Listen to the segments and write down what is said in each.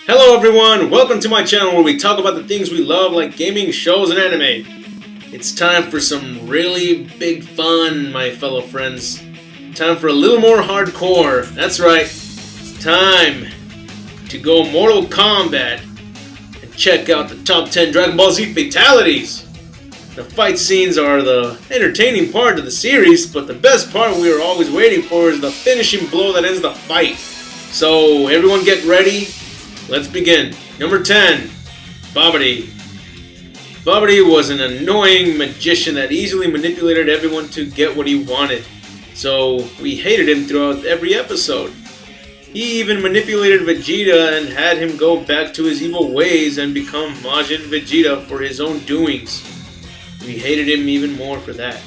Hello everyone, welcome to my channel where we talk about the things we love like gaming, shows, and anime. It's time for some really big fun, my fellow friends. Time for a little more hardcore. That's right, it's time to go Mortal Kombat and check out the top 10 Dragon Ball Z Fatalities. The fight scenes are the entertaining part of the series, but the best part we are always waiting for is the finishing blow that ends the fight. So everyone get ready. Let's begin. Number 10, Babidi. Babidi was an annoying magician that easily manipulated everyone to get what he wanted. So we hated him throughout every episode. He even manipulated Vegeta and had him go back to his evil ways and become Majin Vegeta for his own doings. We hated him even more for that.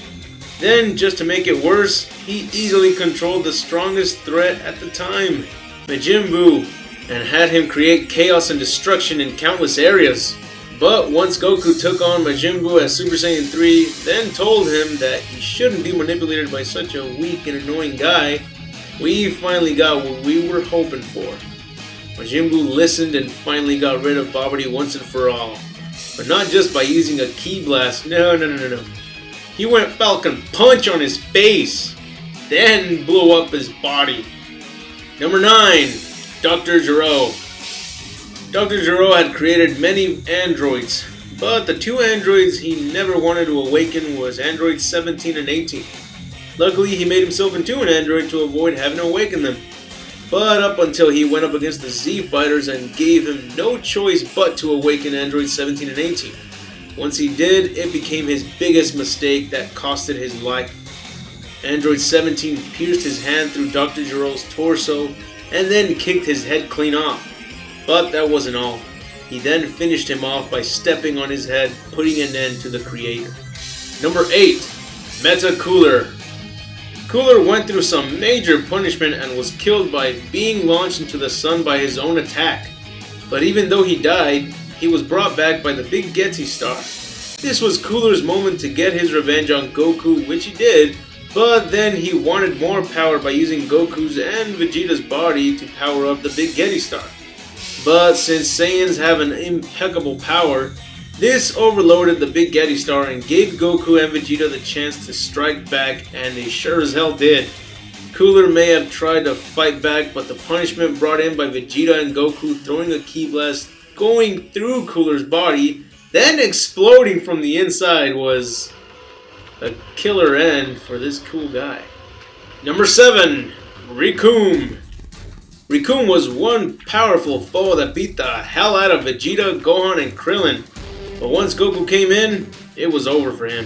Then, just to make it worse, he easily controlled the strongest threat at the time, Majin Buu, and had him create chaos and destruction in countless areas. But once Goku took on Majin Buu as Super Saiyan 3, then told him that he shouldn't be manipulated by such a weak and annoying guy, we finally got what we were hoping for. Majin Buu listened and finally got rid of Babidi once and for all. But not just by using a ki blast, no. He went Falcon Punch on his face, then blew up his body. Number 9. Dr. Gero. Dr. Gero had created many androids, but the two androids he never wanted to awaken was androids 17 and 18. Luckily, he made himself into an android to avoid having to awaken them. But up until he went up against the Z Fighters and gave him no choice but to awaken androids 17 and 18. Once he did, it became his biggest mistake that costed his life. Android 17 pierced his hand through Dr. Gero's torso and then kicked his head clean off. But that wasn't all. He then finished him off by stepping on his head, putting an end to the creator. Number 8. Meta Cooler. Cooler went through some major punishment and was killed by being launched into the sun by his own attack. But even though he died, he was brought back by the Big Getty Star. This was Cooler's moment to get his revenge on Goku, which he did, but then he wanted more power by using Goku's and Vegeta's body to power up the Big Getty Star. But since Saiyans have an impeccable power, this overloaded the Big Getty Star and gave Goku and Vegeta the chance to strike back, and they sure as hell did. Cooler may have tried to fight back, but the punishment brought in by Vegeta and Goku throwing a ki blast going through Cooler's body, then exploding from the inside was a killer end for this cool guy. Number 7. Recoome. Recoome was one powerful foe that beat the hell out of Vegeta, Gohan, and Krillin. But once Goku came in, it was over for him.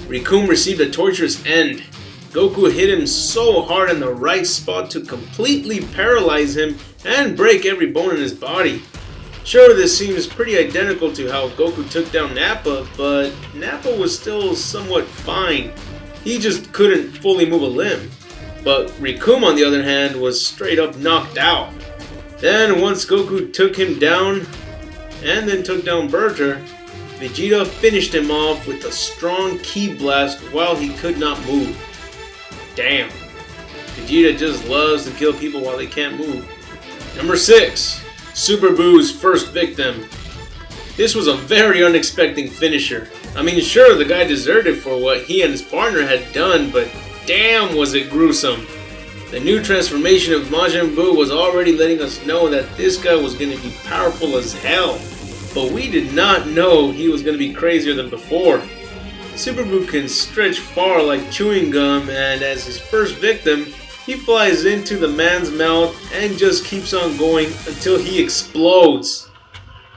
Recoome received a torturous end. Goku hit him so hard in the right spot to completely paralyze him and break every bone in his body. Sure, this seems pretty identical to how Goku took down Nappa, but Nappa was still somewhat fine. He just couldn't fully move a limb. But Recoome, on the other hand, was straight up knocked out. Then once Goku took him down, and then took down Burter, Vegeta finished him off with a strong ki blast while he could not move. Damn. Vegeta just loves to kill people while they can't move. Number 6. Super Buu's first victim. This was a very unexpected finisher. I mean, sure, the guy deserved it for what he and his partner had done, but damn was it gruesome. The new transformation of Majin Buu was already letting us know that this guy was going to be powerful as hell. But we did not know he was going to be crazier than before. Super Buu can stretch far like chewing gum, and as his first victim, he flies into the man's mouth and just keeps on going until he explodes.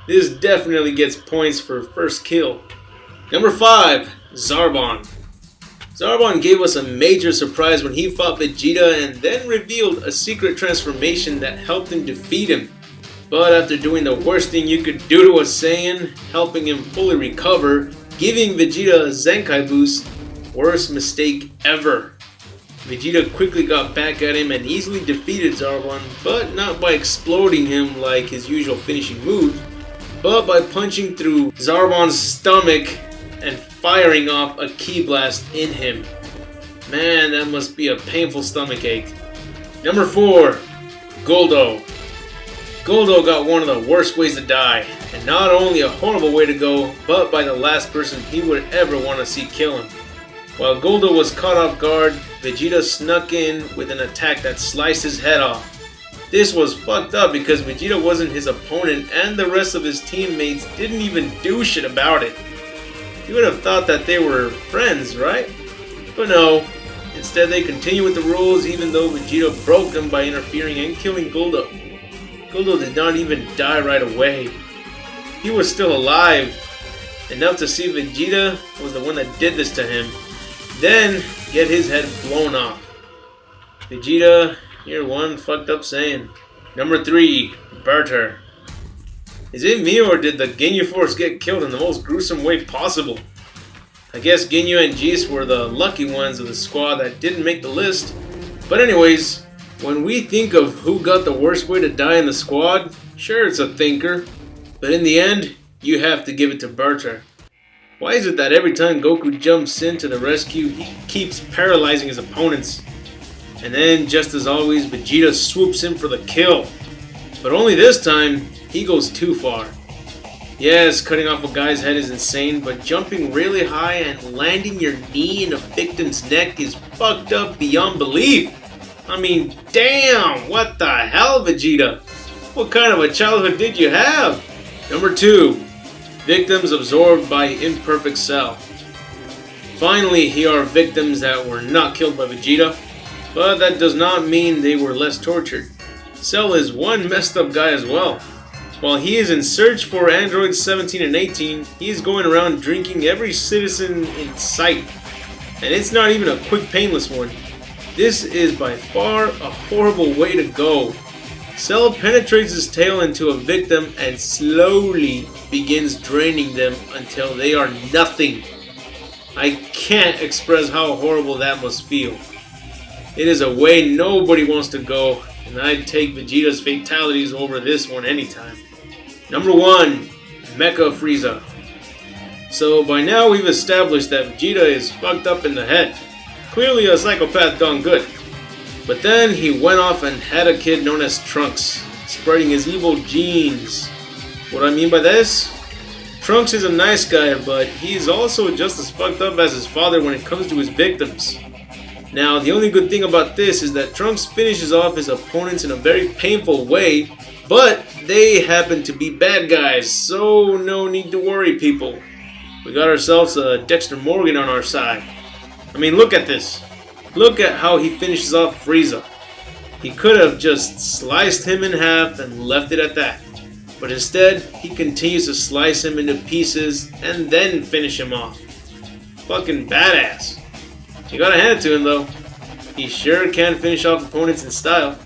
This definitely gets points for first kill. Number 5. Zarbon. Zarbon gave us a major surprise when he fought Vegeta and then revealed a secret transformation that helped him defeat him. But after doing the worst thing you could do to a Saiyan, helping him fully recover, giving Vegeta a Zenkai boost, worst mistake ever. Vegeta quickly got back at him and easily defeated Zarbon, but not by exploding him like his usual finishing move, but by punching through Zarbon's stomach and firing off a ki blast in him. Man, that must be a painful stomachache. Number 4. Guldo. Guldo got one of the worst ways to die, and not only a horrible way to go, but by the last person he would ever want to see kill him. While Guldo was caught off guard, Vegeta snuck in with an attack that sliced his head off. This was fucked up because Vegeta wasn't his opponent and the rest of his teammates didn't even do shit about it. You would have thought that they were friends, right? But no. Instead they continue with the rules even though Vegeta broke them by interfering and killing Guldo. Guldo did not even die right away. He was still alive, enough to see Vegeta was the one that did this to him, then get his head blown off. Vegeta, you're one fucked up Saiyan. Number 3, Burter. Is it me or did the Ginyu Force get killed in the most gruesome way possible? I guess Ginyu and Jis were the lucky ones of the squad that didn't make the list. But anyways, when we think of who got the worst way to die in the squad, sure it's a thinker. But in the end, you have to give it to Burter. Why is it that every time Goku jumps in to the rescue, he keeps paralyzing his opponents? And then, just as always, Vegeta swoops in for the kill. But only this time, he goes too far. Yes, cutting off a guy's head is insane, but jumping really high and landing your knee in a victim's neck is fucked up beyond belief. I mean, damn, what the hell, Vegeta? What kind of a childhood did you have? Number 2, victims absorbed by imperfect Cell. Finally, here are victims that were not killed by Vegeta, but that does not mean they were less tortured. Cell is one messed up guy as well. While he is in search for androids 17 and 18, he is going around drinking every citizen in sight. And it's not even a quick painless one. This is by far a horrible way to go. Cell penetrates his tail into a victim and slowly begins draining them until they are nothing. I can't express how horrible that must feel. It is a way nobody wants to go, and I'd take Vegeta's fatalities over this one anytime. Number 1, Mecha Frieza. So by now we've established that Vegeta is fucked up in the head. Clearly a psychopath gone good. But then he went off and had a kid known as Trunks, spreading his evil genes. What I mean by this? Trunks is a nice guy, but he's also just as fucked up as his father when it comes to his victims. Now, the only good thing about this is that Trunks finishes off his opponents in a very painful way, but they happen to be bad guys, so no need to worry, people. We got ourselves a Dexter Morgan on our side. I mean, look at this. Look at how he finishes off Frieza. He could have just sliced him in half and left it at that. But instead, he continues to slice him into pieces and then finish him off. Fucking badass. You gotta hand it to him though. He sure can finish off opponents in style.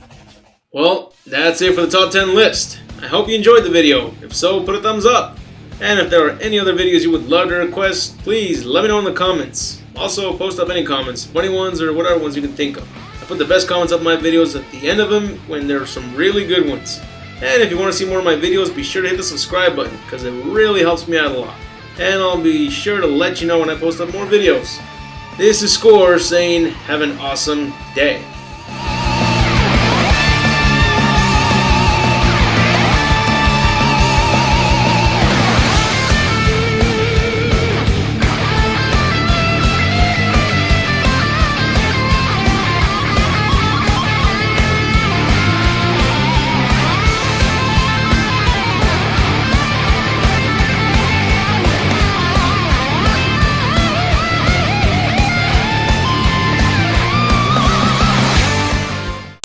Well, that's it for the top 10 list. I hope you enjoyed the video. If so, put a thumbs up. And if there are any other videos you would love to request, please let me know in the comments. Also, post up any comments, funny ones or whatever ones you can think of. I put the best comments of my videos at the end of them when there are some really good ones. And if you want to see more of my videos, be sure to hit the subscribe button because it really helps me out a lot. And I'll be sure to let you know when I post up more videos. This is Score saying have an awesome day.